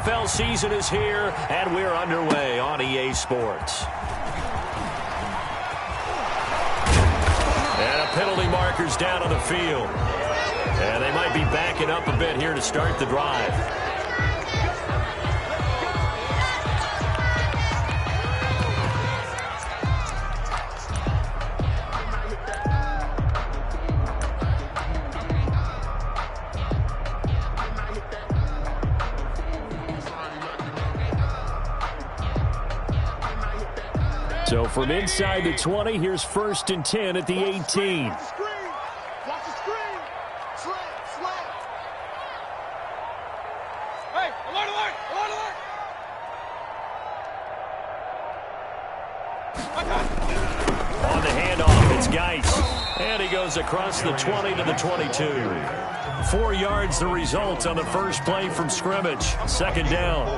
NFL season is here, and we're underway on EA Sports. And a penalty marker's down on the field. And they might be backing up a bit here to start the drive. So from inside the 20, here's 1st and 10 at the 18. Watch the screen. Slant. Hey, alert. On the handoff, it's Gawdz. And he goes across the 20 to the 22. 4 yards the result on the first play from scrimmage. 2nd down.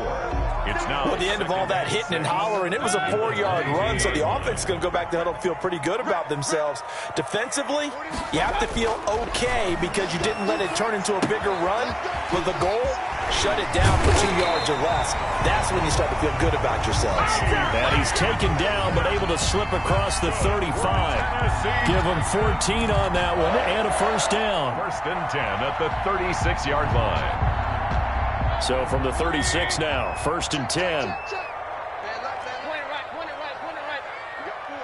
It's now at the end of all that hitting and hollering. It was a 4-yard run, so the offense is going to go back to huddle and feel pretty good about themselves. Defensively, you have to feel okay because you didn't let it turn into a bigger run. With the goal, shut it down for 2 yards or less. That's when you start to feel good about yourselves. And he's taken down, but able to slip across the 35. Give him 14 on that one and a 1st down. 1st and 10 at the 36-yard line. So from the 36 now, 1st and 10. Point it right. You got 4.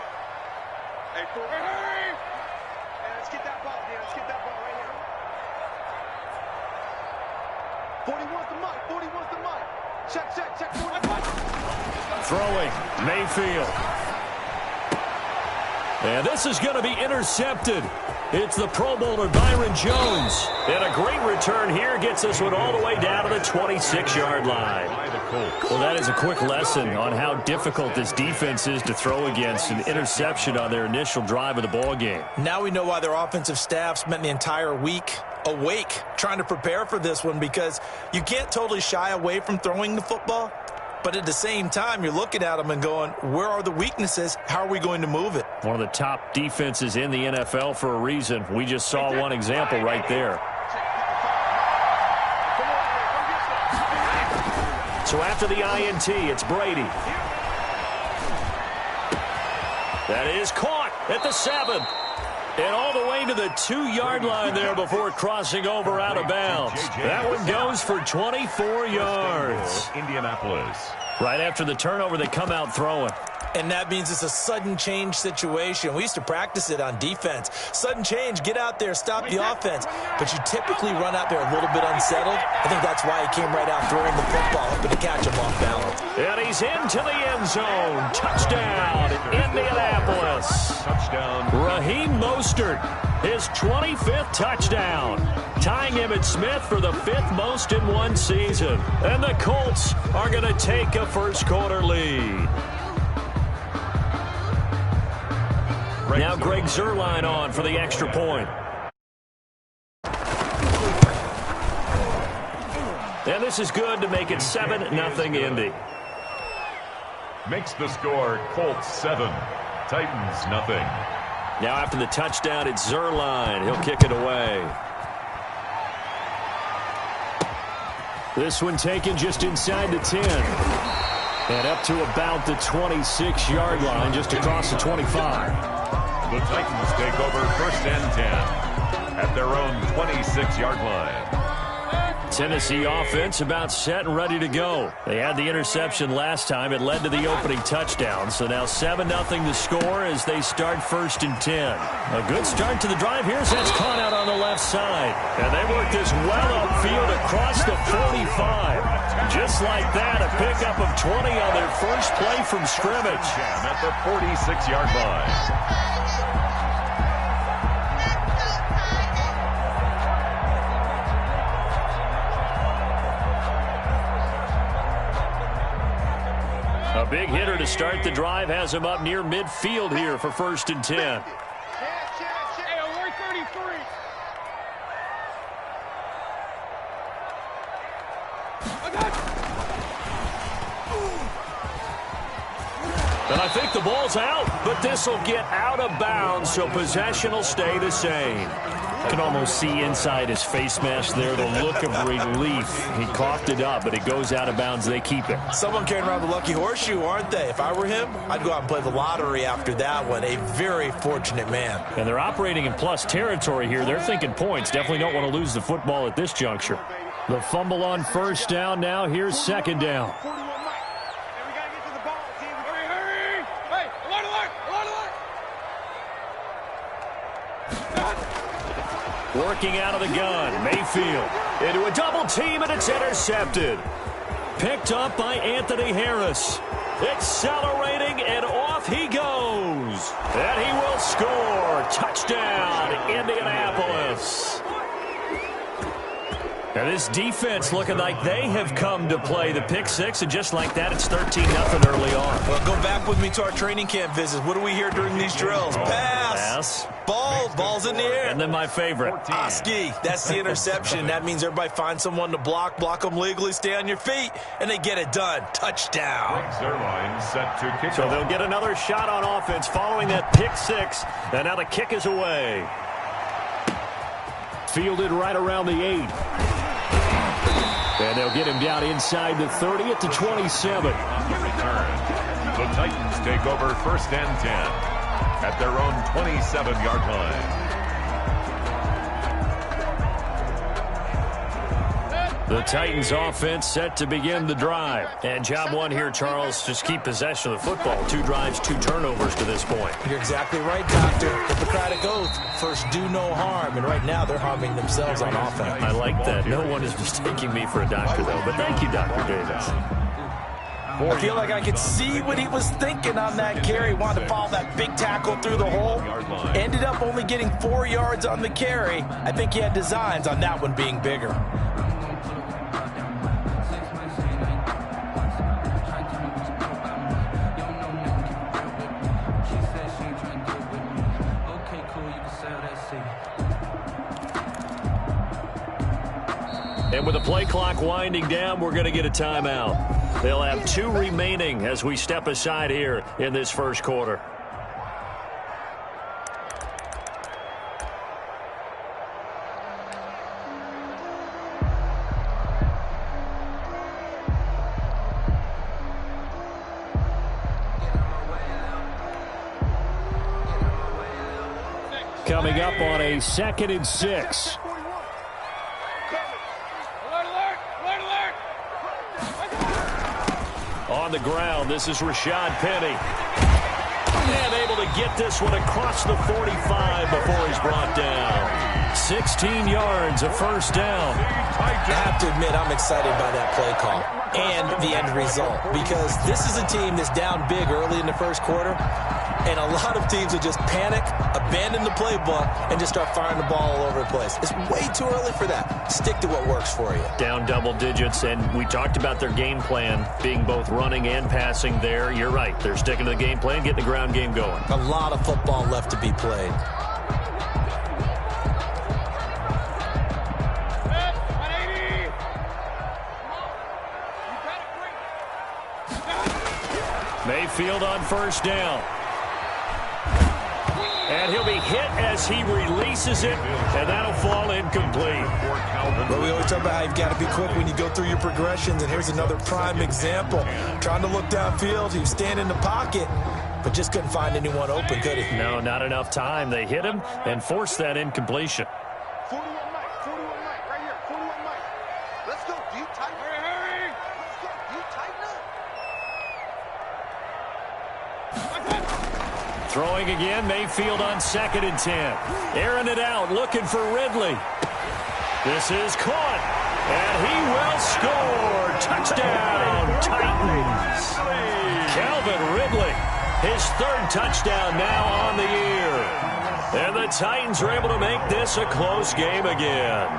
Hey, 4. Hey, let's get that ball, Dan. Let's get that ball right here. 40 wants the mic. Check. 40. Throwing, Mayfield. And this is going to be intercepted. It's the Pro Bowler Byron Jones. And a great return here gets this one all the way down to the 26-yard line. Well, that is a quick lesson on how difficult this defense is to throw against. An interception on their initial drive of the ball game. Now we know why their offensive staff spent the entire week awake trying to prepare for this one, because you can't totally shy away from throwing the football. But at the same time, you're looking at them and going, where are the weaknesses? How are we going to move it? One of the top defenses in the NFL for a reason. We just saw one example right there. So after the INT, it's Brady. That is caught at the 7. And all the way to the 2-yard line there before crossing over out of bounds. That one goes for 24 yards. Indianapolis. Right after the turnover, they come out throwing. And that means it's a sudden change situation. We used to practice it on defense. Sudden change, get out there, stop the offense. But you typically run out there a little bit unsettled. I think that's why he came right out throwing the football, hoping to catch him off balance. And he's into the end zone. Touchdown, Indianapolis. Touchdown. Raheem Mostert, his 25th touchdown. Tying Emmitt Smith for the 5th most in one season. And the Colts are going to take a first-quarter lead. Now Greg Zuerlein on for the extra point. And this is good to make it 7-0 Indy. Makes the score Colts 7, Titans nothing. Now after the touchdown, it's Zuerlein. He'll kick it away. This one taken just inside the 10. And up to about the 26-yard line, just across the 25. The Titans take over 1st and 10 at their own 26-yard line. Tennessee offense about set and ready to go. They had the interception last time. It led to the opening touchdown. So now 7-0 the score as they start 1st and 10. A good start to the drive here as that's caught out on the left side. And they work this well upfield across the 45. Just like that, a pickup of 20 on their first play from scrimmage. At the 46-yard line. A big hitter to start the drive has him up near midfield here for 1st and 10. Hey, alert 33. And I think the ball's out, but this will get out of bounds, so possession will stay the same. You can almost see inside his face mask there the look of relief. He coughed it up, but it goes out of bounds. They keep it. Someone carrying around the lucky horseshoe, aren't they? If I were him, I'd go out and play the lottery after that one. A very fortunate man. And they're operating in plus territory here. They're thinking points. Definitely don't want to lose the football at this juncture. The fumble on first down now. Here's second down. Working out of the gun. Mayfield into a double team, and it's intercepted. Picked up by Anthony Harris. Accelerating, and off he goes. And he will score. Touchdown, Indianapolis. Now this defense looking like they have come to play the pick six, and just like that, it's 13-0 early on. Well, go back with me to our training camp visits. What do we hear during these drills? Pass. Ball's in the air. And then my favorite. Oski, that's the interception. That means everybody finds someone to block them legally, stay on your feet, and they get it done. Touchdown. Set to kick so they'll get another shot on offense following that pick six, and now the kick is away. Fielded right around the 8. And they'll get him down inside the 30 at the 27. Return. The Titans take over first and 10 at their own 27-yard line. The Titans offense set to begin the drive. And job one here, Charles, just keep possession of the football. 2 drives, 2 turnovers to this point. You're exactly right, Doctor. Hippocratic oath. First, do no harm. And right now, they're harming themselves on offense. I like that. No one is mistaking me for a doctor, though. But thank you, Dr. Davis. I feel like I could see what he was thinking on that carry. Wanted to follow that big tackle through the hole. Ended up only getting 4 yards on the carry. I think he had designs on that one being bigger. And with the play clock winding down, we're going to get a timeout. They'll have 2 remaining as we step aside here in this first quarter. Coming up on a 2nd and 6. On the ground, this is Rashad Penny. And able to get this one across the 45 before he's brought down. 16 yards, a first down. I have to admit, I'm excited by that play call and the end result, because this is a team that's down big early in the first quarter, and a lot of teams will just panic, abandon the playbook, and just start firing the ball all over the place. It's way too early for that. Stick to what works for you. Down double digits, and we talked about their game plan being both running and passing there. You're right. They're sticking to the game plan, getting the ground game going. A lot of football left to be played. Mayfield on first down. And he'll be hit as he releases it, and that'll fall incomplete. Well, we always talk about how you've got to be quick when you go through your progressions, and here's another prime example. Trying to look downfield, he was standing in the pocket, but just couldn't find anyone open, could he? No, not enough time. They hit him and forced that incompletion. 41 Mike, right here, 41 Mike. Let's go, do you tighten up? Hurry! Let's go, do you tighten up? Throwing again, Mayfield on 2nd and 10. Airing it out, looking for Ridley. This is caught, and he will score. Touchdown, Titans. Calvin Ridley, his 3rd touchdown now on the year. And the Titans are able to make this a close game again.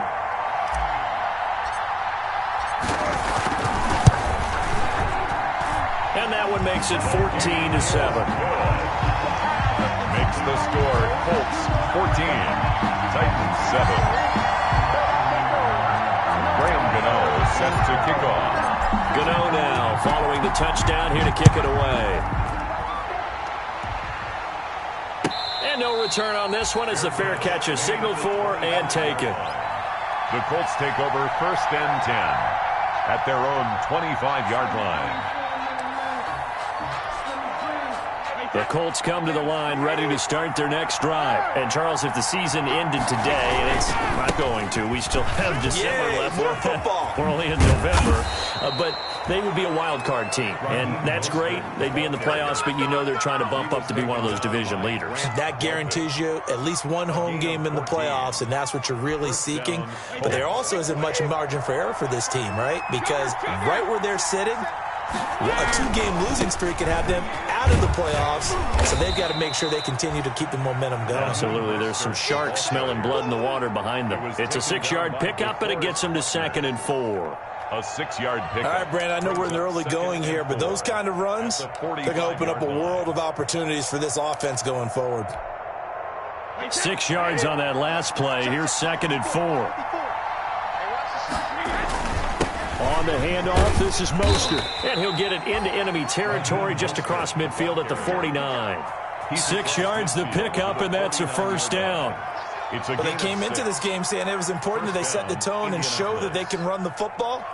And that one makes it 14-7. Makes the score Colts 14, Titans 7. Graham Gano set to kick off. Gano now following the touchdown here to kick it away. And no return on this one as the fair catch is signaled for and taken. The Colts take over 1st and 10 at their own 25-yard line. The Colts come to the line ready to start their next drive. And, Charles, if the season ended today, and it's not going to, we still have December left. More football. We're only in November. But they would be a wild card team. And that's great. They'd be in the playoffs, but you know they're trying to bump up to be one of those division leaders. That guarantees you at least one home game in the playoffs, and that's what you're really seeking. But there also isn't much margin for error for this team, right? Because right where they're sitting, a 2-game losing streak can have them out of the playoffs, so they've got to make sure they continue to keep the momentum going. Absolutely. There's some sharks smelling blood in the water behind them. It's a 6-yard pickup, and it gets them to 2nd and 4. A 6-yard pickup. All right, Brandon, I know we're in the early going here, but those kind of runs, they're going to open up a world of opportunities for this offense going forward. 6 yards on that last play. Here's 2nd and 4. On the handoff, this is Mostert. And he'll get it into enemy territory just across midfield at the 49. 6 yards the pickup, and that's a 1st down. But they came into this game saying it was important that they set the tone and show that they can run the football.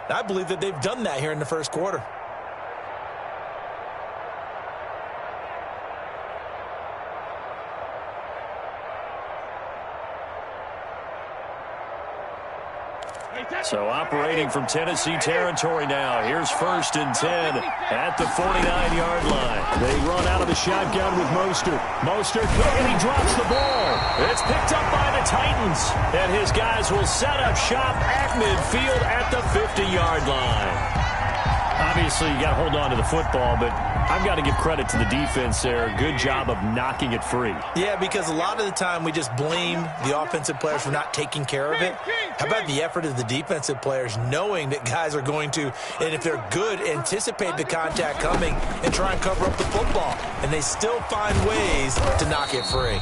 And I believe that they've done that here in the 1st quarter. So operating from Tennessee territory now. Here's 1st and 10 at the 49-yard line. They run out of the shotgun with Mostert. Mostert, and he drops the ball. It's picked up by the Titans. And his guys will set up shop at midfield at the 50-yard line. Obviously, you got to hold on to the football, but I've got to give credit to the defense there. Good job of knocking it free. Yeah, because a lot of the time we just blame the offensive players for not taking care of it. How about the effort of the defensive players knowing that guys are going to, and if they're good, anticipate the contact coming and try and cover up the football. And they still find ways to knock it free.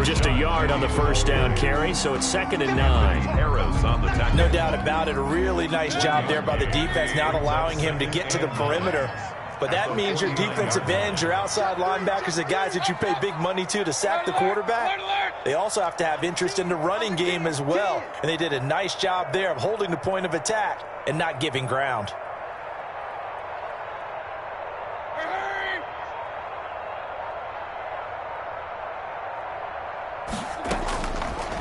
Just a yard on the 1st down carry, so it's 2nd and 9. No doubt about it. A really nice job there by the defense, not allowing him to get to the perimeter. But that means your defensive ends, your outside linebackers, the guys that you pay big money to sack the quarterback, they also have to have interest in the running game as well. And they did a nice job there of holding the point of attack and not giving ground.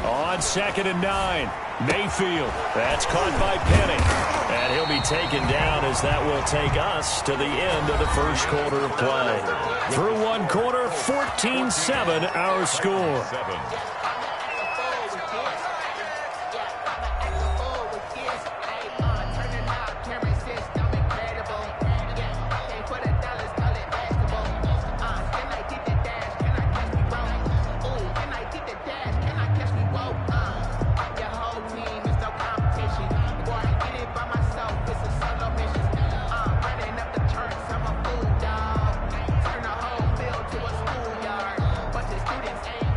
On 2nd and 9, Mayfield. That's caught by Penny. And he'll be taken down as that will take us to the end of the 1st quarter of play. Through 1 quarter, 14-7 our score.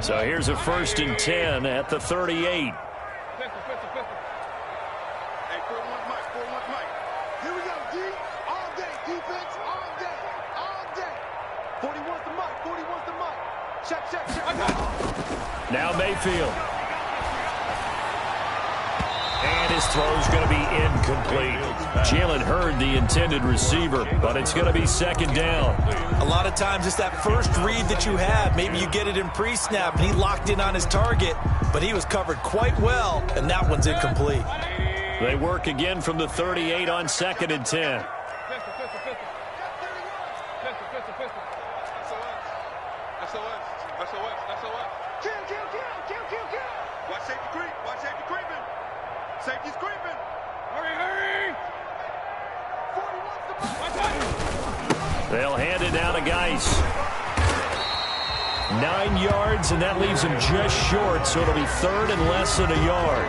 So here's a 1st and 10 at the 38. Hey, 4-1 Mike, 4-1 Mike. Here we go, D. All day, defense, all day, all day. 41's the Mike, 41's the Mike. Check. Now Mayfield. And his throw's going to be incomplete. Jalen Hurd, the intended receiver, but it's going to be 2nd down. A lot of times it's that first read that you have. Maybe you get it in pre-snap, and he locked in on his target, but he was covered quite well, and that one's incomplete. They work again from the 38 on 2nd and 10. Watch safety creep. Watch safety creeping. Safety's creeping. Hurry. 41's the Mike. They'll hand it down to Gawdz. 9 yards, and that leaves him just short, so it'll be 3rd and less than a yard.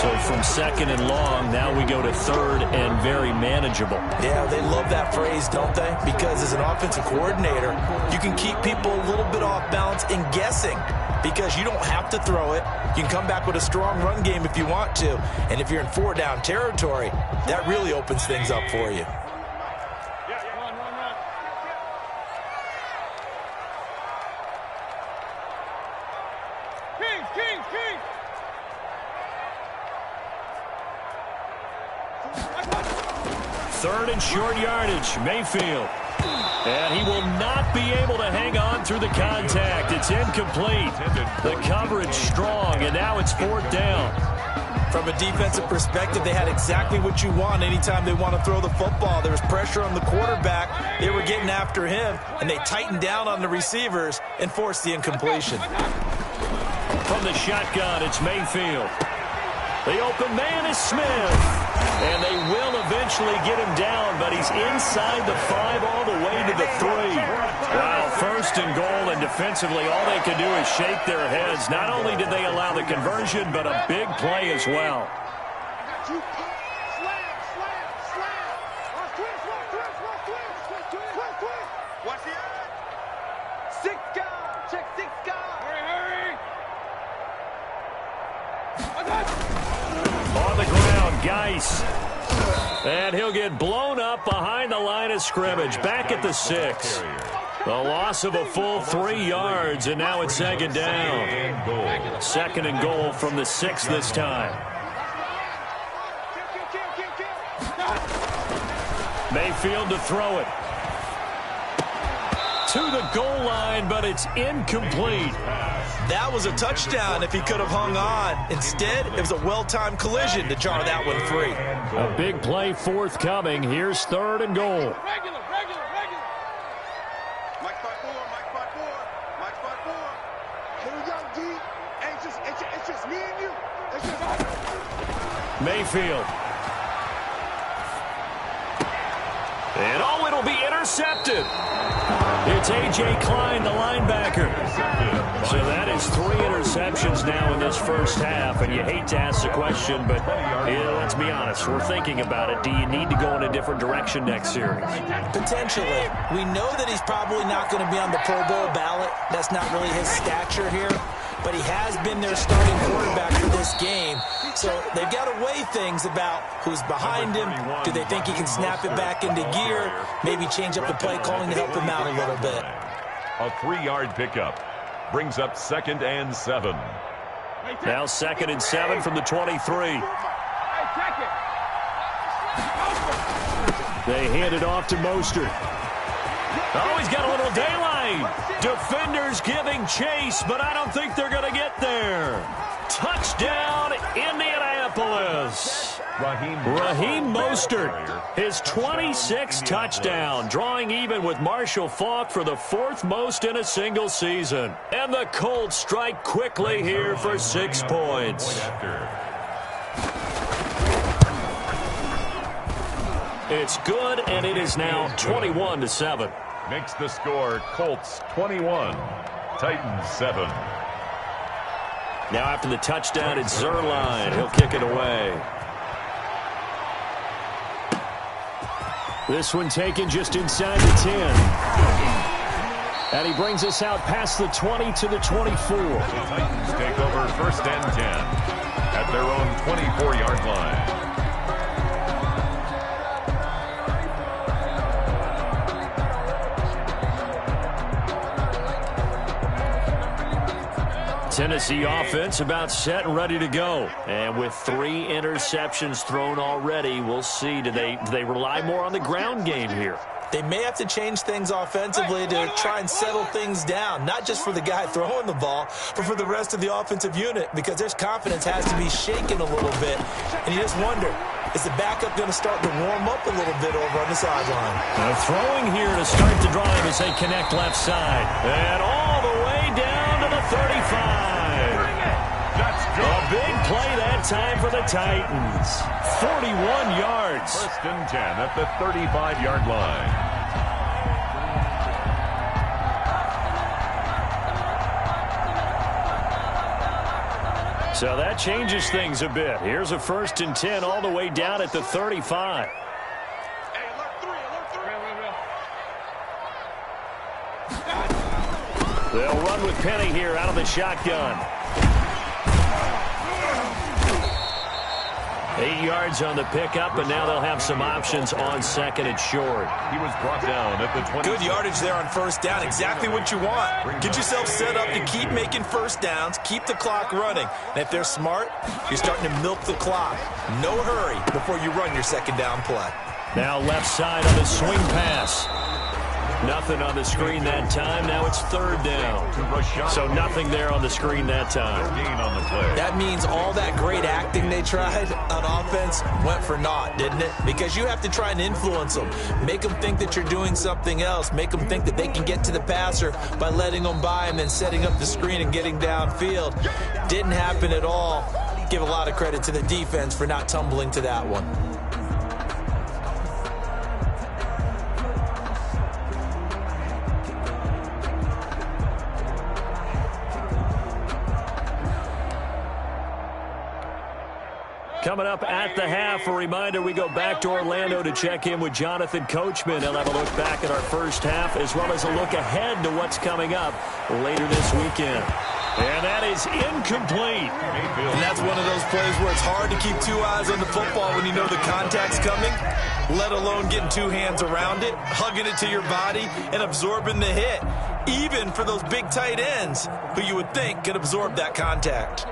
So from 2nd and long, now we go to 3rd and very manageable. Yeah, they love that phrase, don't they? Because as an offensive coordinator, you can keep people a little bit off balance and guessing because you don't have to throw it. You can come back with a strong run game if you want to. And if you're in 4-down territory, that really opens things up for you. third and short yardage. Mayfield. And he will not be able to hang on through the contact. It's incomplete. The coverage strong, and now it's fourth down. From a defensive perspective, they had exactly what you want anytime they want to throw the football. There was pressure on the quarterback. They were getting after him, and they tightened down on the receivers and forced the incompletion. From the shotgun, it's Mayfield. The open man is Smith. And they will eventually get him down, but he's inside the 5 all the way to the 3. Wow, first and goal, and defensively all they can do is shake their heads. Not only did they allow the conversion, but a big play as well. Watch the edge. 6 guard. Check 6 guard. Hurry. On the ground, Gawdz. And he'll get blown up behind the line of scrimmage. Back at the 6. The loss of a full 3 yards, and now it's second down. Second and goal from the 6 this time. Mayfield to throw it. To the goal line, but it's incomplete. That was a touchdown if he could have hung on. Instead, it was a well-timed collision to jar that one free. A big play forthcoming. Here's third and goal. Regular. Mike 5-4. Mike 5-4. Here we go, D. It's just me and you. It's just Mayfield. And it'll be intercepted. It's A.J. Klein, the linebacker. So that is 3 interceptions now in this first half, and you hate to ask the question, but let's be honest, we're thinking about it. Do you need to go in a different direction next series? Potentially. We know that he's probably not going to be on the Pro Bowl ballot. That's not really his stature here, but he has been their starting quarterback for this game. So they've got to weigh things about who's behind him. Do they think he can snap it back into gear? Maybe change up the play calling to help him out a little bit. A 3-yard pickup brings up 2nd and 7. Now 2nd and 7 from the 23. They hand it off to Mostert. Oh, he's got a little daylight. Defenders giving chase, but I don't think they're going to get there. Touchdown, Indianapolis. Raheem Mostert, his 26th touchdown, drawing even with Marshall Faulk for the 4th most in a single season. And the Colts strike quickly here for 6 points. It's good, and it is now 21-7. Makes the score Colts 21, Titans 7. Now after the touchdown, it's Zerline. He'll kick it away. This one taken just inside the 10. And he brings us out past the 20 to the 24. The Titans take over 1st and 10 at their own 24-yard line. Tennessee offense about set and ready to go. And with 3 interceptions thrown already, we'll see. Do they rely more on the ground game here? They may have to change things offensively to try and settle things down, not just for the guy throwing the ball, but for the rest of the offensive unit, because their confidence has to be shaken a little bit. And you just wonder, is the backup going to start to warm up a little bit over on the sideline? Throwing here to start the drive as they connect left side. And all the way down to the 35. A big play that time for the Titans. 41 yards. 1st and 10 at the 35-yard line. So that changes things a bit. Here's a 1st and 10 all the way down at the 35. They'll run with Penny here out of the shotgun. 8 yards on the pickup, and now they'll have some options on 2nd and short. He was brought down at the 20. Good yardage there on 1st down. Exactly what you want. Get yourself set up to keep making 1st downs, keep the clock running. And if they're smart, you're starting to milk the clock. No hurry before you run your 2nd down play. Now left side on the swing pass. Nothing on the screen that time. Now it's third down. So nothing there on the screen that time. That means all that great acting they tried on offense went for naught, didn't it? Because you have to try and influence them. Make them think that you're doing something else. Make them think that they can get to the passer by letting them by and then setting up the screen and getting downfield. Didn't happen at all. Give a lot of credit to the defense for not tumbling to that one. Coming up at the half, a reminder, we go back to Orlando to check in with Jonathan Coachman. He'll have a look back at our first half as well as a look ahead to what's coming up later this weekend. And that is incomplete. And that's one of those plays where it's hard to keep two eyes on the football when you know the contact's coming, let alone getting two hands around it, hugging it to your body, and absorbing the hit, even for those big tight ends who you would think could absorb that contact.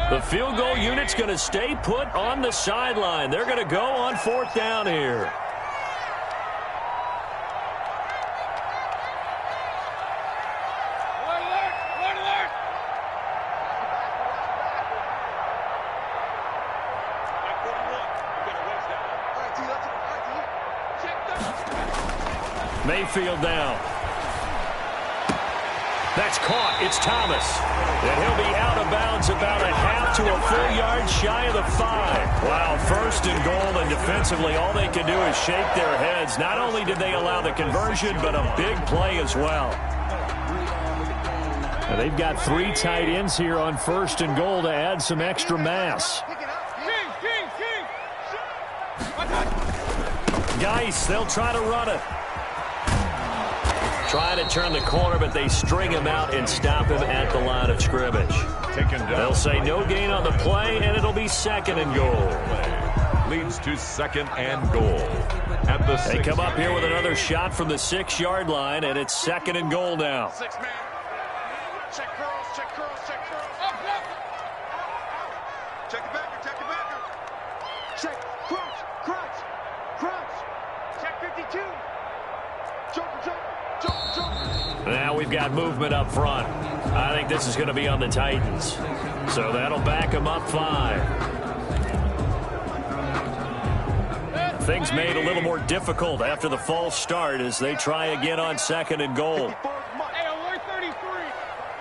The field goal unit's going to stay put on the sideline. They're going to go on fourth down here. Mayfield down. That's caught. It's Thomas. And he'll be out of bounds about a half to a full yard shy of the 5. Wow, first and goal, and defensively all they can do is shake their heads. Not only did they allow the conversion, but a big play as well. And they've got 3 tight ends here on first and goal to add some extra mass. Gawdz, they'll try to run it. Trying to turn the corner, but they string him out and stop him at the line of scrimmage. They'll say no gain on the play, and it'll be second and goal. Leads to second and goal. At the they come up here with another shot from the 6-yard line, and it's second and goal now. 6 man. Check curls, check curls, check curls. Check the backer, check the backer. Check, crunch, crunch, crunch. Check 52. Joker, joker. Now we've got movement up front. I think this is going to be on the Titans. So that'll back them up 5. Things made a little more difficult after the false start as they try again on second and goal. Hey, alert 33.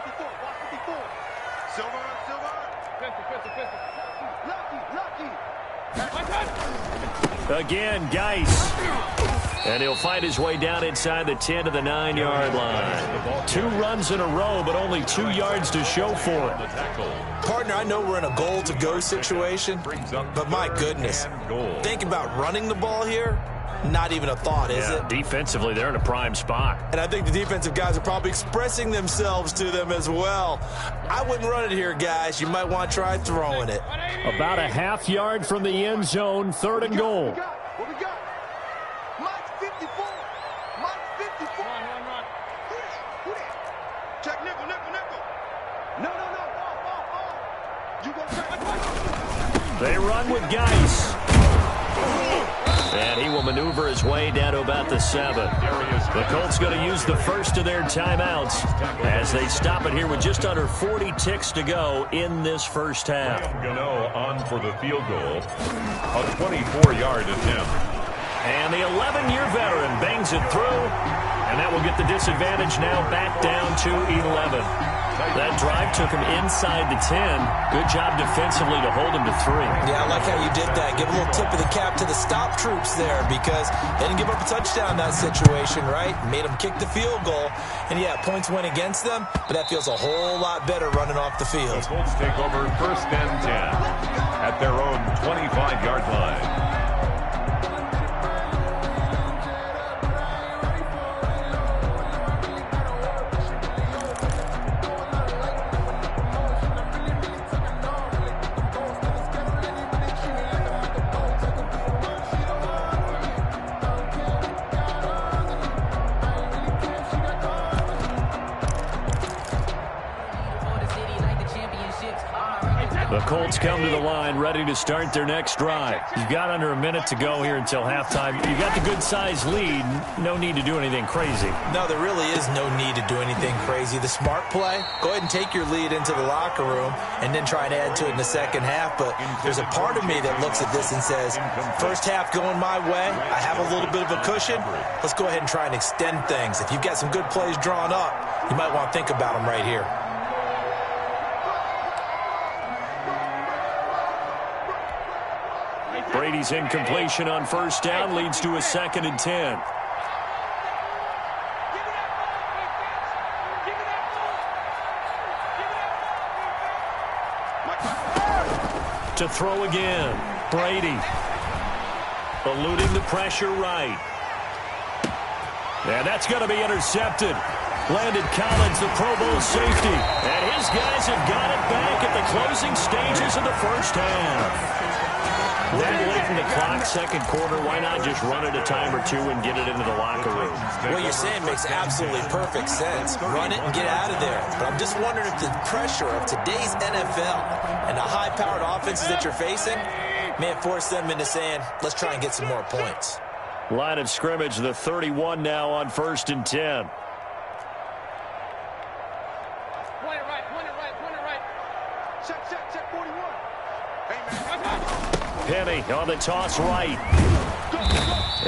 54, 54. Silver, silver. Lucky. Again, Gawdz. And he'll find his way down inside the 10 to the 9-yard line. 2 runs in a row, but only 2 yards to show for it. Partner, I know we're in a goal-to-go situation, but my goodness, think about running the ball here, not even a thought, is it? Defensively, they're in a prime spot. And I think the defensive guys are probably expressing themselves to them as well. I wouldn't run it here, guys. You might want to try throwing it. About a half yard from the end zone, third and goal. What we got? Mike's 54. Mike's 54. Run. Who that? Check nickel. No. You go back. They run with Gawdz. And he will maneuver his way down to about the 7. The Colts going to use the first of their timeouts as they stop it here with just under 40 ticks to go in this first half. Gano on for the field goal. A 24-yard attempt. And the 11-year veteran bangs it through. And that will get the disadvantage now back down to 11. That drive took him inside the 10. Good job defensively to hold him to 3. Yeah, I like how you did that. Give a little tip of the cap to the stop troops there because they didn't give up a touchdown in that situation, right? Made them kick the field goal. And, yeah, points went against them, but that feels a whole lot better running off the field. The Colts take over first and 10 at their own 25-yard line. Colts come to the line, ready to start their next drive. You've got under a minute to go here until halftime. You've got the good-sized lead. No need to do anything crazy. No, there really is no need to do anything crazy. The smart play, go ahead and take your lead into the locker room and then try and add to it in the second half. But there's a part of me that looks at this and says, first half going my way, I have a little bit of a cushion. Let's go ahead and try and extend things. If you've got some good plays drawn up, you might want to think about them right here. Brady's incompletion on first down leads to a 2nd and 10. To throw again. Brady. Eluding the pressure right. And that's going to be intercepted. Landon Collins, the Pro Bowl safety. And his guys have got it back at the closing stages of the first half. That late in the clock, second quarter, why not just run it a time or two and get it into the locker room? What you're saying makes absolutely perfect sense. Run it and get out of there. But I'm just wondering if the pressure of today's NFL and the high-powered offenses that you're facing may have forced them into saying, let's try and get some more points. Line of scrimmage, the 31 now on 1st and 10. Point it right. Check, 41. Penny on the toss right.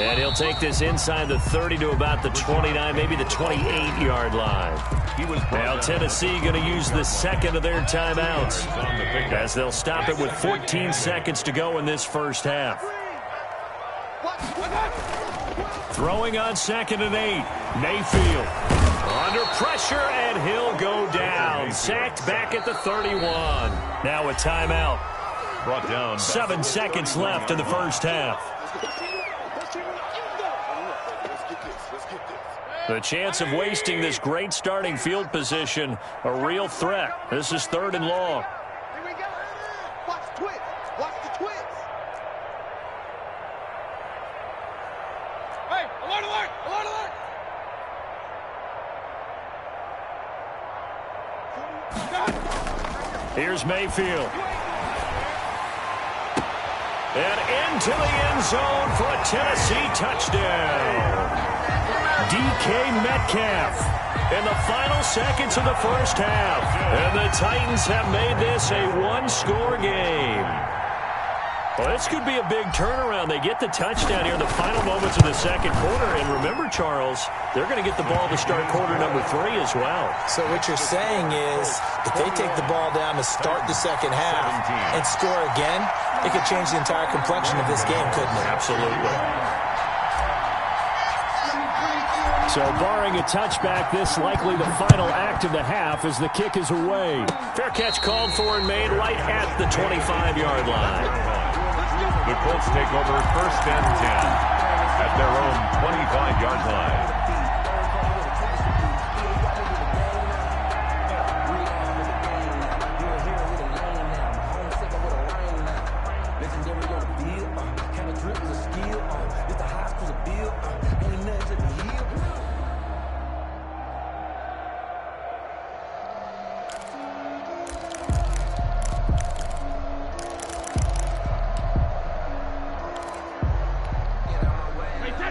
And he'll take this inside the 30 to about the 29, maybe the 28-yard line. Now Tennessee going to use the second of their timeouts as they'll stop it with 14 seconds to go in this first half. Throwing on 2nd and 8. Mayfield under pressure, and he'll go down. Sacked back at the 31. Now a timeout. Brought down. 7 seconds left in the first half. The chance of wasting this great starting field position, a real threat. This is 3rd and long. Here we go. Watch the twist. Watch the twist. Hey, alert, alert, alert, alert. Here's Mayfield. And into the end zone for a Tennessee touchdown. DK Metcalf in the final seconds of the first half. And the Titans have made this a one-score game. Well, this could be a big turnaround. They get the touchdown here in the final moments of the second quarter. And remember, Charles, they're going to get the ball to start quarter number 3 as well. So what you're saying is if they take the ball down to start the second half and score again, it could change the entire complexion of this game, couldn't it? Absolutely. So barring a touchback, this likely the final act of the half as the kick is away. Fair catch called for and made right at the 25-yard line. The Colts take over 1st and 10 at their own 25-yard line.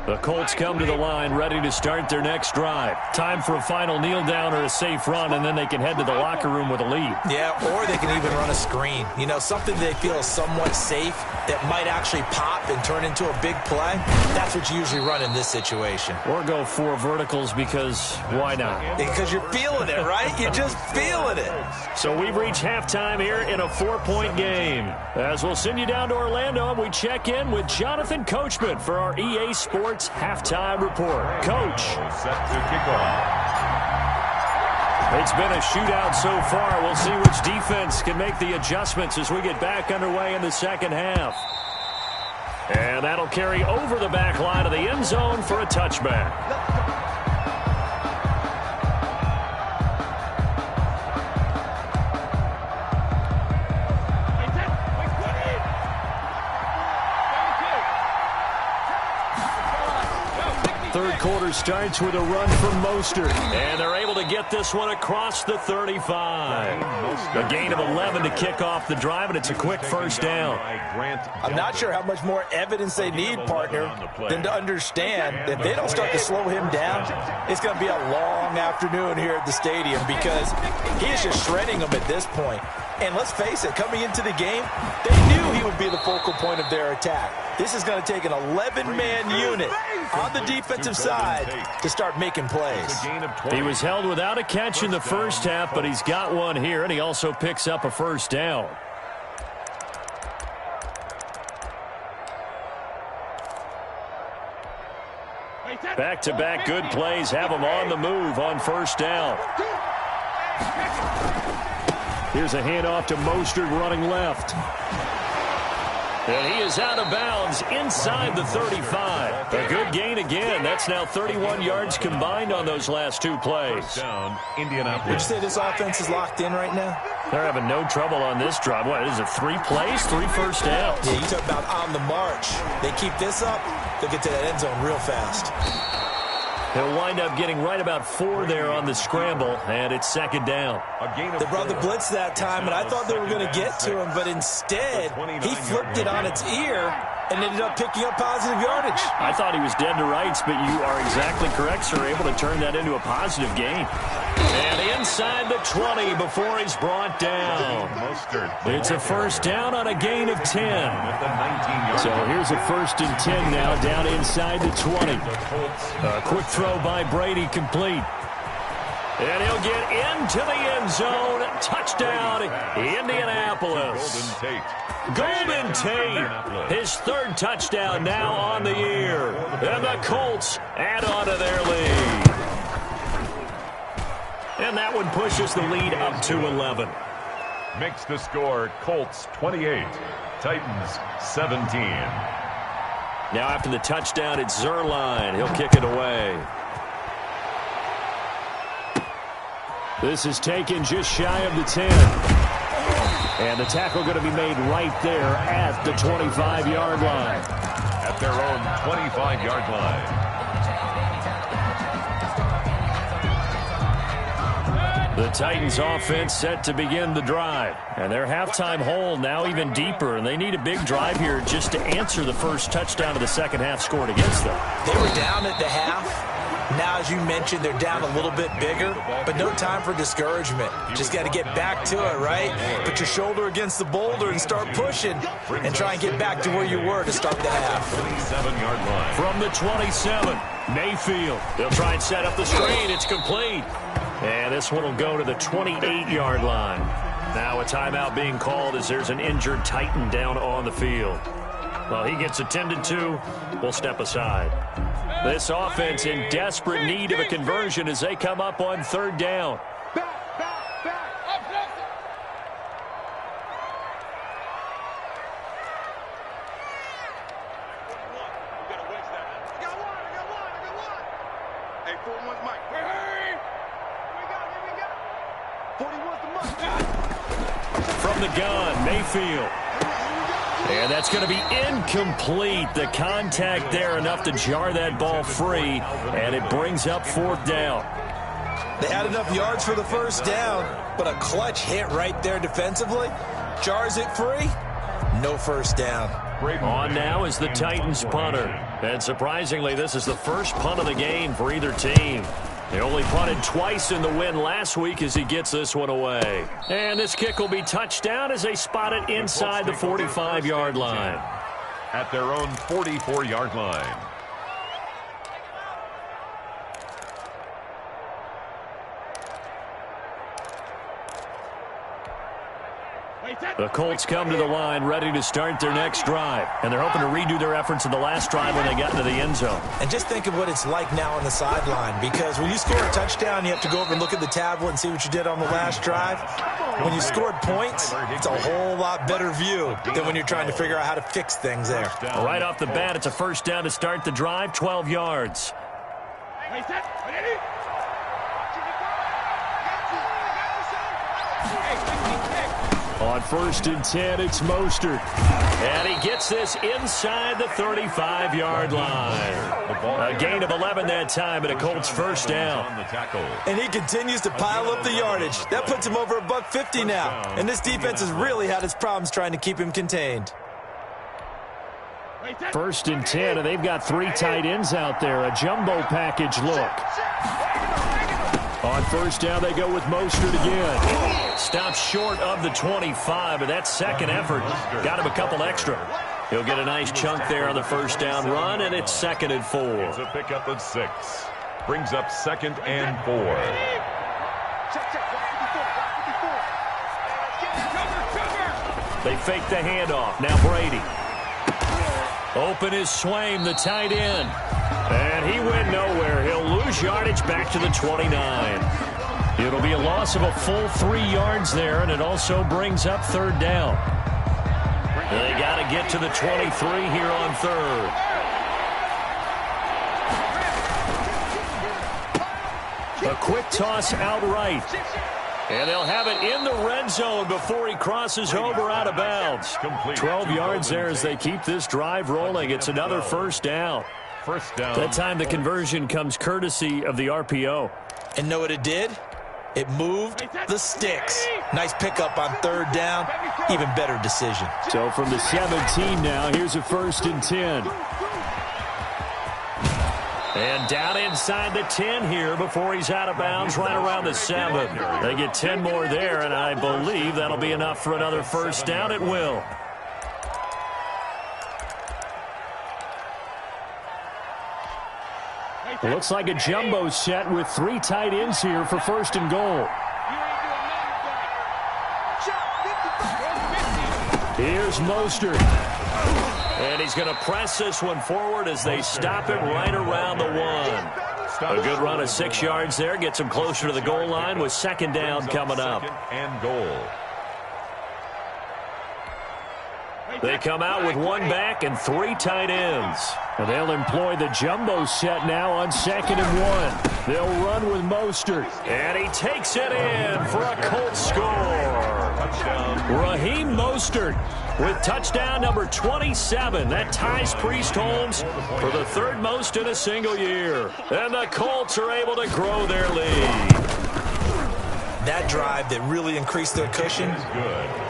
The Colts come to the line ready to start their next drive. Time for a final kneel down or a safe run, and then they can head to the locker room with a lead. Yeah, or they can even run a screen. You know, something they feel is somewhat safe that might actually pop and turn into a big play. That's what you usually run in this situation. Or go 4 verticals because why not? Because you're feeling it, right? You're just feeling it. So we've reached halftime here in a 4-point game. As we'll send you down to Orlando, and we check in with Jonathan Coachman for our EA Sports Halftime Report. Coach. Set to kick off. It's been a shootout so far. We'll see which defense can make the adjustments as we get back underway in the second half. And that'll carry over the back line of the end zone for a touchback. third quarter starts with a run from Mostert. And they're able to get this one across the 35. A gain of 11 to kick off the drive, and it's a quick first down. I'm not sure how much more evidence they need, partner, than to understand that if they don't start to slow him down, it's going to be a long afternoon here at the stadium because he is just shredding them at this point. And let's face it, coming into the game, they knew he would be the focal point of their attack. This is going to take an 11-man unit on the defensive side to start making plays. He was held without a catch in the first half, but he's got one here, and he also picks up a first down. Back-to-back good plays have him on the move on first down. Here's a handoff to Mostert running left. And he is out of bounds inside the 35. A good gain again. That's now 31 yards combined on those last two plays. Would you say this offense is locked in right now? They're having no trouble on this drive. What is it, 3 plays, 3 first downs? Yeah, you talk about on the march. They keep this up, they'll get to that end zone real fast. He'll wind up getting right about 4 there on the scramble, and it's second down. They brought the blitz that time, and I thought they were going to get to him, but instead, he flipped it on its ear and ended up picking up positive yardage. I thought he was dead to rights, but you are exactly correct, sir. Able to turn that into a positive gain. And inside the 20 before he's brought down. It's a first down on a gain of 10. So here's a 1st and 10 now, down inside the 20. A quick throw by Brady, complete. And he'll get into the end zone. Touchdown, Indianapolis. Golden Tate, his 3rd touchdown now on the year. And the Colts add on to their lead. And that one pushes the lead up to 11. Makes the score Colts 28, Titans 17. Now after the touchdown, it's Zerline. He'll kick it away. This is taken just shy of the 10. And the tackle going to be made right there at the 25-yard line. At their own 25-yard line. The Titans offense set to begin the drive. And their halftime hole now even deeper. And they need a big drive here just to answer the first touchdown of the second half scored against them. They were down at the half. Now, as you mentioned, they're down a little bit bigger, but no time for discouragement. Just got to get back to it, right? Put your shoulder against the boulder and start pushing and try and get back to where you were to start the half. 27-yard line. From the 27, Mayfield. They'll try and set up the screen. It's complete. And this one will go to the 28-yard line. Now a timeout being called as there's an injured Titan down on the field. Well, he gets attended to. We'll step aside. This offense in desperate need of a conversion as they come up on 3rd down. From the gun, Mayfield. And that's going to be incomplete. The contact there enough to jar that ball free, and it brings up 4th down. They had enough yards for the first down, but a clutch hit right there defensively. Jars it free, no first down. On now is the Titans punter. And surprisingly, this is the first punt of the game for either team. They only punted twice in the win last week as he gets this one away. And this kick will be touchdown as they spot it inside the 45-yard line. At their own 44-yard line. The Colts come to the line ready to start their next drive. And they're hoping to redo their efforts in the last drive when they got into the end zone. And just think of what it's like now on the sideline, because when you score a touchdown, you have to go over and look at the tablet and see what you did on the last drive. When you scored points, it's a whole lot better view than when you're trying to figure out how to fix things there. Right off the bat, it's a first down to start the drive, 12 yards. On 1st and 10, it's Mostert. And he gets this inside the 35-yard line. A gain of 11 that time, and a Colts first down. And he continues to pile up the yardage. That puts him over $150 now. And this defense has really had its problems trying to keep him contained. 1st and 10, and they've got 3 tight ends out there. A jumbo package look. On 1st down, they go with Mostert again. Stops short of the 25, but that second effort got him a couple extra. He'll get a nice chunk there on the 1st down run, and it's 2nd and 4. It's a pickup of 6. Brings up 2nd and 4. They fake the handoff. Now Brady. Open is Swaim, the tight end. And he went nowhere. He'll lose yardage back to the 29. It'll be a loss of a full 3 yards there, and it also brings up 3rd down. They got to get to the 23 here on 3rd. A quick toss outright. And they'll have it in the red zone before he crosses over out of bounds. 12 yards there as they keep this drive rolling. It's another 1st down. That time the conversion comes courtesy of the RPO. And know what it did? It moved the sticks. Nice pickup on 3rd down. Even better decision. So from the 17 now, here's a 1st and 10. And down inside the 10 here before he's out of bounds right around the 7. They get 10 more there, and I believe that'll be enough for another 1st down. It will. It looks like a jumbo set with 3 tight ends here for 1st and goal. Here's Mostert. And he's going to press this one forward as they stop him right around the 1. A good run of 6 yards there. Gets him closer to the goal line with 2nd down coming up. 2nd and goal. They come out with 1 back and 3 tight ends. And they'll employ the jumbo set now on 2nd and 1. They'll run with Mostert. And he takes it in for a Colts score. Touchdown. Raheem Mostert with touchdown number 27. That ties Priest Holmes for the 3rd most in a single year. And the Colts are able to grow their lead. That drive that really increased their cushion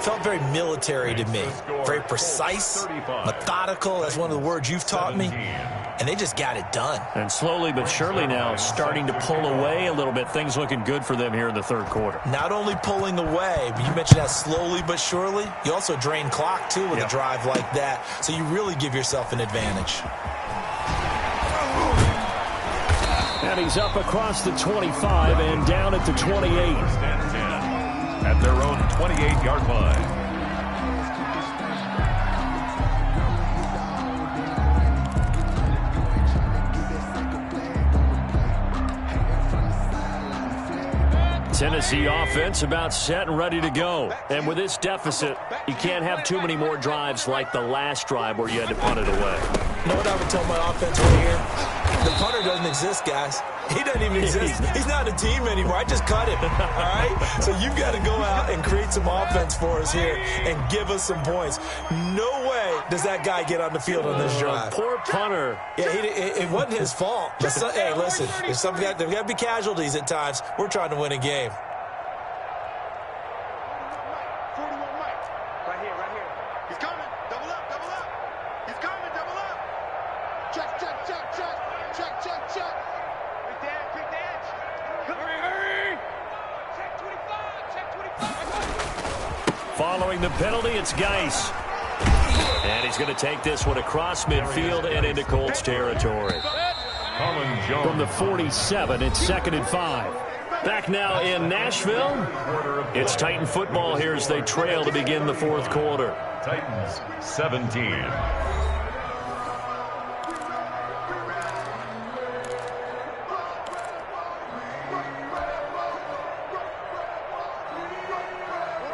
felt very military to me. Very precise, methodical. That's one of the words you've taught me. And they just got it done. And slowly but surely now starting to pull away a little bit. Things looking good for them here in the 3rd quarter. Not only pulling away, but you mentioned that slowly but surely. You also drain clock, too, with a drive like that. So you really give yourself an advantage. And he's up across the 25 and down at the 28. At their own 28-yard line. Tennessee offense about set and ready to go. And with this deficit, you can't have too many more drives like the last drive where you had to punt it away. You know what I would tell my offense right here? The punter doesn't exist, guys. He doesn't even exist. He's not a team anymore. I just cut him, all right? So you've got to go out and create some offense for us here and give us some points. No way does that guy get on the field on this drive. Poor punter. Yeah, it wasn't his fault. Hey, listen, there's got to be casualties at times. We're trying to win a game. Following the penalty, it's Geis. And he's going to take this one across midfield and into Colts territory. From the 47, it's 2nd and 5. Back now in Nashville. It's Titan football here as they trail to begin the 4th quarter. Titans 17.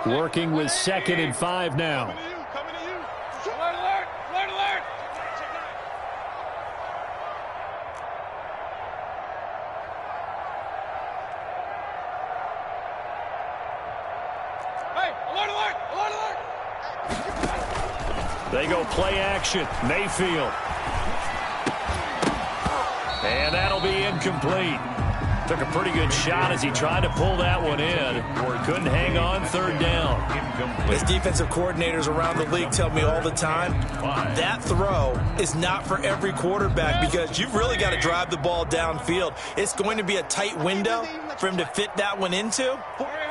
Working with 2nd and 5 now. Hey, alert, alert, alert, alert! go play action. Mayfield. And that'll be incomplete. Took a pretty good shot as he tried to pull that one in. Couldn't hang on third down. As defensive coordinators around the league tell me all the time, that throw is not for every quarterback because you've really got to drive the ball downfield. It's going to be a tight window for him to fit that one into.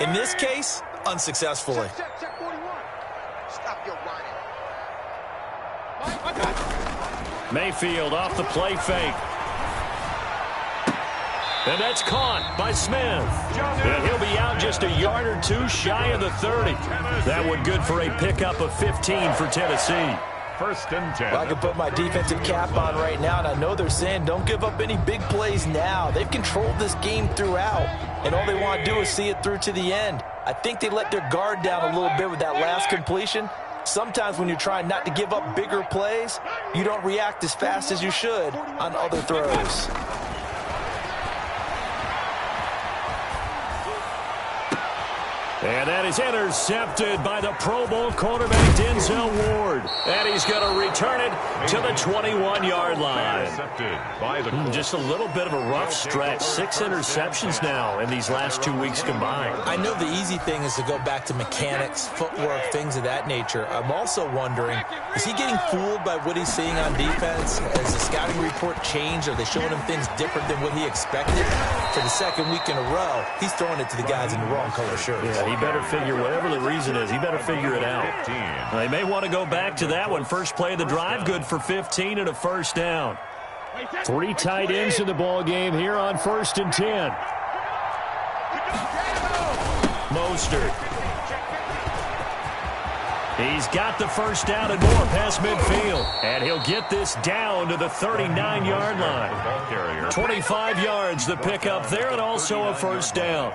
In this case, unsuccessfully. Check 41. Stop your whining. Mayfield off the play fake. And that's caught by Smith. And he'll be out just a yard or two shy of the 30. That one good for a pickup of 15 for Tennessee. First and 10. Well, I can put my defensive cap on right now, and I know they're saying don't give up any big plays now. They've controlled this game throughout, and all they want to do is see it through to the end. I think they let their guard down a little bit with that last completion. Sometimes when you're trying not to give up bigger plays, you don't react as fast as you should on other throws. And that is intercepted by the Pro Bowl quarterback Denzel Ward. And he's going to return it to the 21-yard line. Just a little bit of a rough stretch. 6 interceptions now in these last 2 weeks combined. I know the easy thing is to go back to mechanics, footwork, things of that nature. I'm also wondering, is he getting fooled by what he's seeing on defense? Has the scouting report changed? Are they showing him things different than what he expected? For the second week in a row, he's throwing it to the guys in the wrong color shirts. Yeah, he better figure, whatever the reason is, he better figure it out. They may want to go back to that one. First play of the drive, good for 15 and a first down. 3 tight ends in the ball game here on 1st and 10. Mostert. He's got the first down and more past midfield. And he'll get this down to the 39-yard line. 25 yards the pickup there, and also a first down.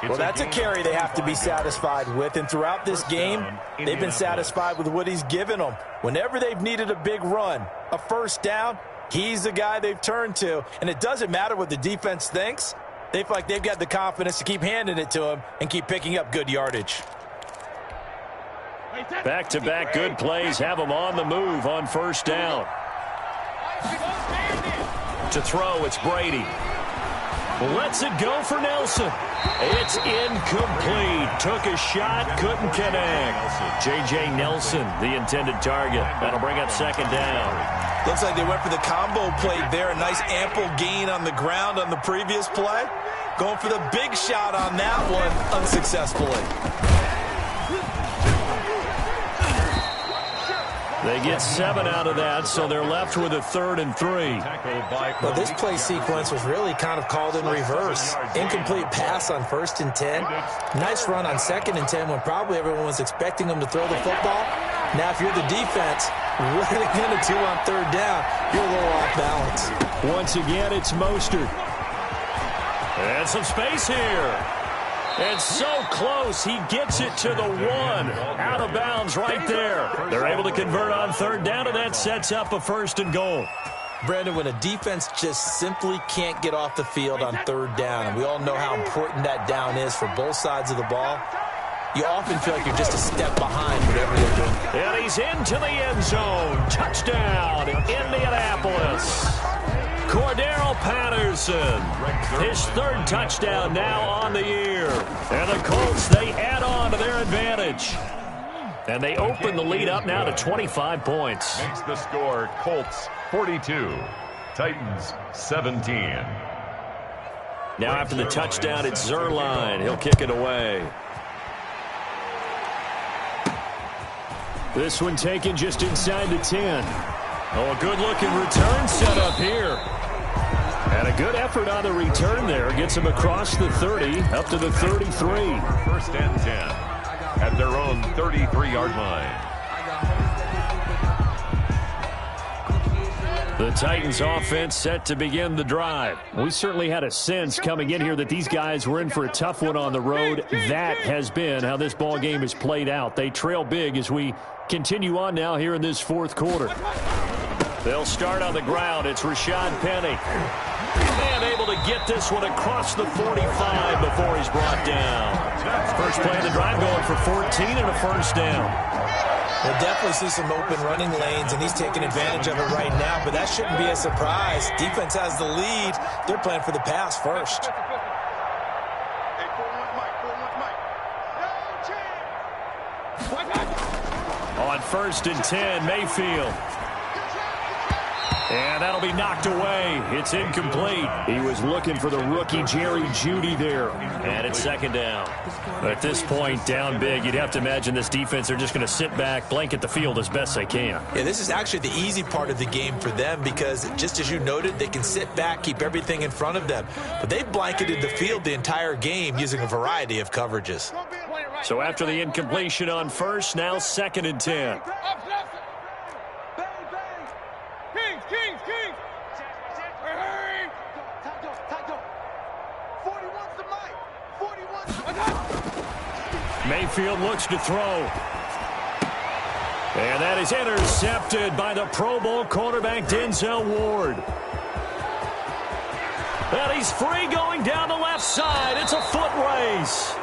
Well, that's a carry they have to be satisfied with, and throughout this game, they've been satisfied with what he's given them. Whenever they've needed a big run, a first down, he's the guy they've turned to, and it doesn't matter what the defense thinks. They feel like they've got the confidence to keep handing it to him and keep picking up good yardage. Back-to-back good plays have him on the move on first down. To throw, it's Brady. Lets it go for Nelson. It's incomplete. Took a shot, couldn't connect. J.J. Nelson, the intended target. That'll bring up second down. Looks like they went for the combo play there. A nice ample gain on the ground on the previous play. Going for the big shot on that one unsuccessfully. They get 7 out of that, so they're left with a 3rd and 3. Well, this play sequence was really kind of called in reverse. Incomplete pass on 1st and 10. Nice run on 2nd and 10 when probably everyone was expecting them to throw the football. Now, if you're the defense, what are they going to do on 3rd down? You're a little off balance. Once again, it's Mostert. And some space here. And so close, he gets it to the 1. Out of bounds right there. They're able to convert on 3rd down, and that sets up a 1st and goal. Brandon, when a defense just simply can't get off the field on 3rd down, and we all know how important that down is for both sides of the ball, you often feel like you're just a step behind whatever they're doing. And he's into the end zone. Touchdown, Indianapolis. Cordero Patterson, his 3rd touchdown now on the year. And the Colts, they add on to their advantage. And they open the lead up now to 25 points. Makes the score Colts 42, Titans 17. Now after the touchdown, it's Zerline. He'll kick it away. This one taken just inside the 10. Oh, a good-looking return set up here. And a good effort on the return there. Gets him across the 30, up to the 33. 1st and 10 at their own 33-yard line. The Titans offense set to begin the drive. We certainly had a sense coming in here that these guys were in for a tough one on the road. That has been how this ball game has played out. They trail big as we continue on now here in this 4th quarter. They'll start on the ground. It's Rashad Penny. And able to get this one across the 45 before he's brought down. First play of the drive going for 14 and a first down. We'll definitely see some open running lanes, and he's taking advantage of it right now, but that shouldn't be a surprise. Defense has the lead. They're playing for the pass first. On 1st and 10, Mayfield. And that'll be knocked away. It's incomplete. He was looking for the rookie Jerry Jeudy there. And it's 2nd down. At this point, down big, you'd have to imagine this defense, they're just going to sit back, blanket the field as best they can. Yeah, this is actually the easy part of the game for them because, just as you noted, they can sit back, keep everything in front of them. But they've blanketed the field the entire game using a variety of coverages. So after the incompletion on 1st, now 2nd and 10. Mayfield looks to throw. And that is intercepted by the Pro Bowl cornerback Denzel Ward. And he's free going down the left side. It's a foot race.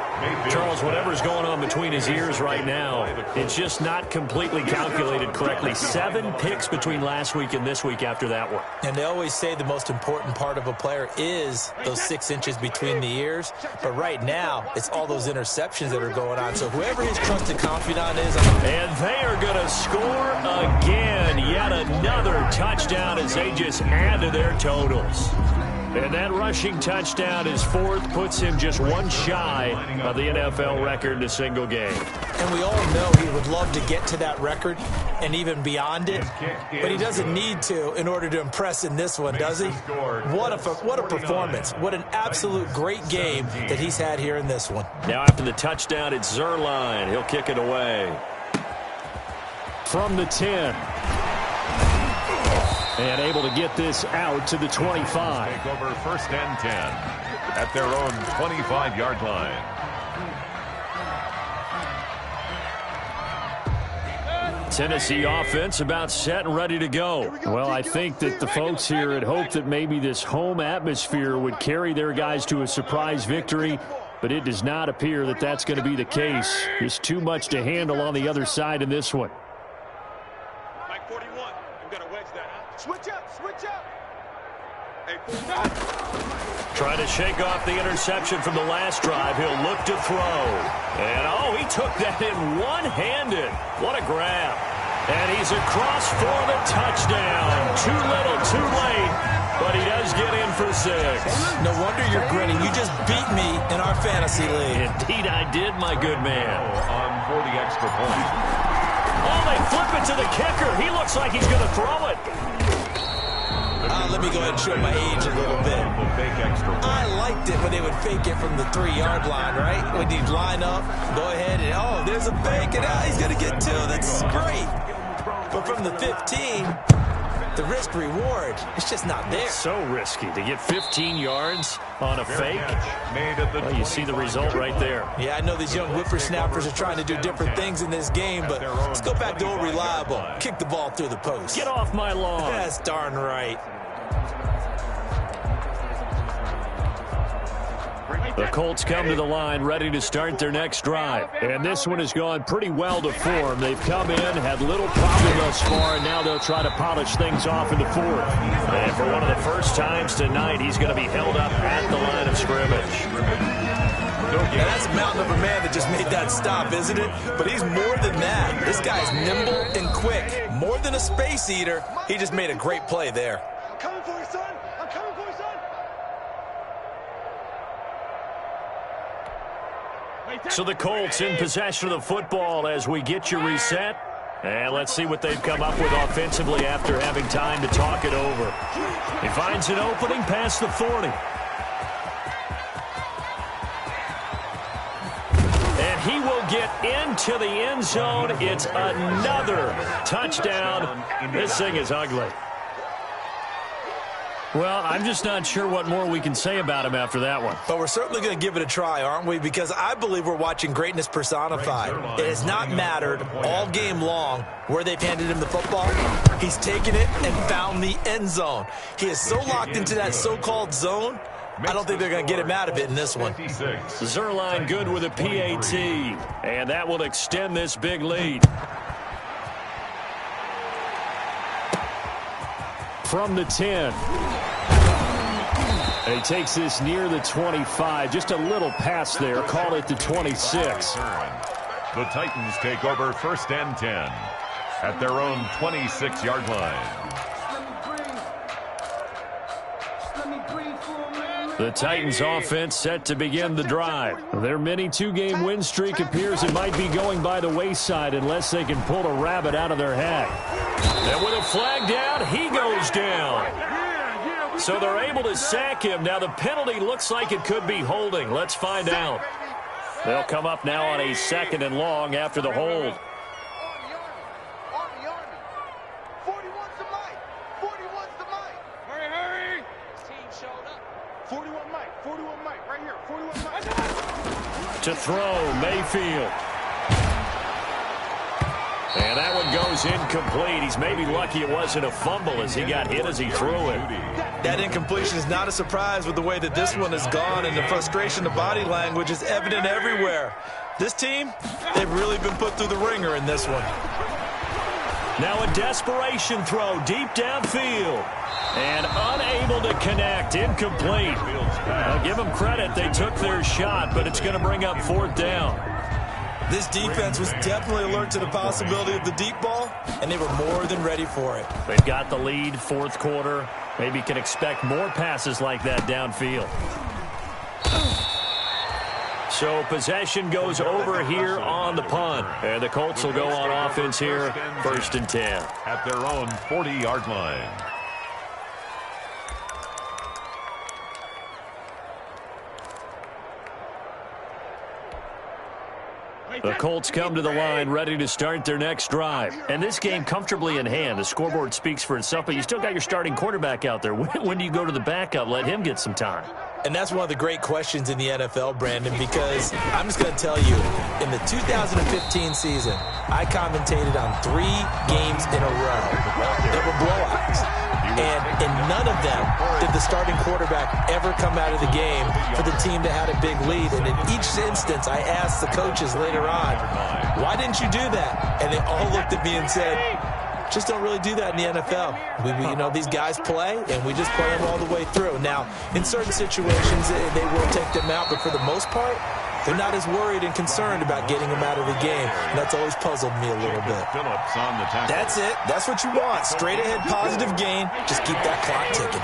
Charles, whatever's going on between his ears right now, it's just not completely calculated correctly. 7 picks between last week and this week after that one. And they always say the most important part of a player is those 6 inches between the ears. But right now, it's all those interceptions that are going on. So whoever his trusted confidant is. And they are going to score again. Yet another touchdown as they just add to their totals. And that rushing touchdown, his 4th, puts him just 1 shy of the NFL record in a single game. And we all know he would love to get to that record and even beyond it, but he doesn't need to in order to impress in this one, does he? What a performance. What an absolute great game that he's had here in this one. Now after the touchdown, it's Zerline. He'll kick it away. From the 10. And able to get this out to the 25. Take over 1st and 10 at their own 25-yard line. Tennessee offense about set and ready to go. Well, I think that the folks here had hoped that maybe this home atmosphere would carry their guys to a surprise victory, but it does not appear that that's going to be the case. There's too much to handle on the other side in this one. Switch up, switch up. Trying to shake off the interception from the last drive. He'll look to throw. And, oh, he took that in one-handed. What a grab. And he's across for the touchdown. Too little, too late. But he does get in for 6. No wonder you're grinning. You just beat me in our fantasy league. Indeed I did, my good man. On for the extra point. Oh, they flip it to the kicker. He looks like he's going to throw it. Let me go ahead and show my age a little bit. I liked it when they would fake it from the 3-yard line, right? When you'd line up, go ahead and, oh, there's a fake, and he's going to get 2. That's great. But from the 15, the risk-reward, it's just not there. So risky to get 15 yards on a fake. Well, you see the result right there. Yeah, I know these young whippersnappers are trying to do different things in this game, but let's go back to old reliable. Kick the ball through the post. Get off my lawn. That's darn right. The Colts come to the line ready to start their next drive. And this one has gone pretty well to form. They've come in, had little problem thus far, and now they'll try to polish things off in the 4th. And for one of the first times tonight, he's going to be held up at the line of scrimmage. Now that's a mountain of a man that just made that stop, isn't it? But he's more than that. This guy's nimble and quick. More than a space eater. He just made a great play there. I'm coming for you, son. I'm coming for you, son. So the Colts in possession of the football as we get you reset. And let's see what they've come up with offensively after having time to talk it over. He finds an opening past the 40. And he will get into the end zone. It's another touchdown. This thing is ugly. Well, I'm just not sure what more we can say about him after that one. But we're certainly going to give it a try, aren't we? Because I believe we're watching greatness personified. It has not mattered all game long where they've handed him the football. He's taken it and found the end zone. He is so locked into that so-called zone, I don't think they're going to get him out of it in this one. Zerline good with a PAT, and that will extend this big lead. from the 10. And he takes this near the 25. Just a little pass there. Call it the 26. The Titans take over 1st and 10 at their own 26-yard line. The Titans offense set to begin the drive. Their mini 2-game win streak appears it might be going by the wayside unless they can pull a rabbit out of their hat. And with a flag down, he goes down. So they're able to sack him. Now the penalty looks like it could be holding. Let's find out. They'll come up now on a 2nd and long after the hold. To throw, Mayfield. And that one goes incomplete. He's maybe lucky it wasn't a fumble as he got hit as he threw it. That incompletion is not a surprise with the way that this one has gone, and the frustration of body language is evident everywhere. This team, they've really been put through the ringer in this one. Now a desperation throw deep downfield. And unable to connect, incomplete. I'll give them credit, they took their shot, but it's going to bring up 4th down. This defense was definitely alert to the possibility of the deep ball, and they were more than ready for it. They've got the lead, 4th quarter. Maybe can expect more passes like that downfield. So possession goes over here on the punt. And the Colts will go on offense here, 1st and 10. At their own 40-yard line. The Colts come to the line ready to start their next drive. And this game comfortably in hand. The scoreboard speaks for itself, but you still got your starting quarterback out there. When do you go to the backup? Let him get some time. And that's one of the great questions in the NFL, Brandon, because I'm just going to tell you, in the 2015 season, I commentated on 3 games in a row that were blowouts. And in none of them did the starting quarterback ever come out of the game for the team that had a big lead. And in each instance, I asked the coaches later on, why didn't you do that? And they all looked at me and said, just don't really do that in the NFL. These guys play, and we just play them all the way through. Now, in certain situations, they will take them out, but for the most part, they're not as worried and concerned about getting them out of the game. And that's always puzzled me a little bit. That's it. That's what you want. Straight ahead positive gain. Just keep that clock ticking.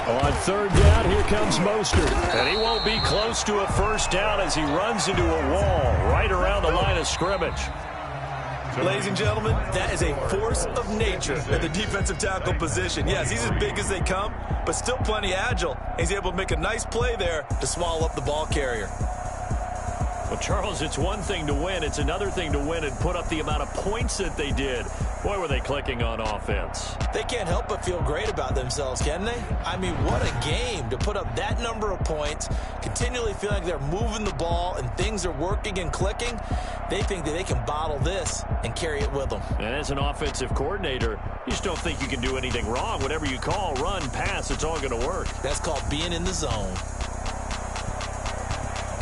On 3rd down, here comes Mostert. And he won't be close to a 1st down as he runs into a wall right around the line of scrimmage. Ladies and gentlemen, that is a force of nature at the defensive tackle position. Yes, he's as big as they come, but still plenty agile. He's able to make a nice play there to swallow up the ball carrier. Well, Charles, it's one thing to win. It's another thing to win and put up the amount of points that they did. Boy, were they clicking on offense. They can't help but feel great about themselves, can they? I mean, what a game to put up that number of points, continually feel like they're moving the ball and things are working and clicking. They think that they can bottle this and carry it with them. And as an offensive coordinator, you just don't think you can do anything wrong. Whatever you call, run, pass, it's all going to work. That's called being in the zone.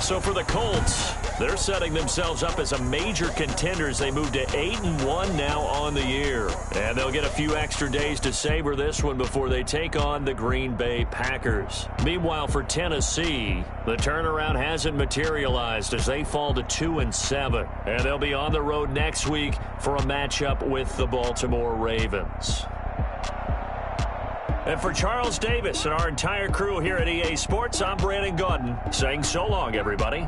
So for the Colts, they're setting themselves up as a major contender as they move to 8-1 now on the year. And they'll get a few extra days to savor this one before they take on the Green Bay Packers. Meanwhile, for Tennessee, the turnaround hasn't materialized as they fall to 2-7. And they'll be on the road next week for a matchup with the Baltimore Ravens. And for Charles Davis and our entire crew here at EA Sports, I'm Brandon Gawdz saying so long, everybody.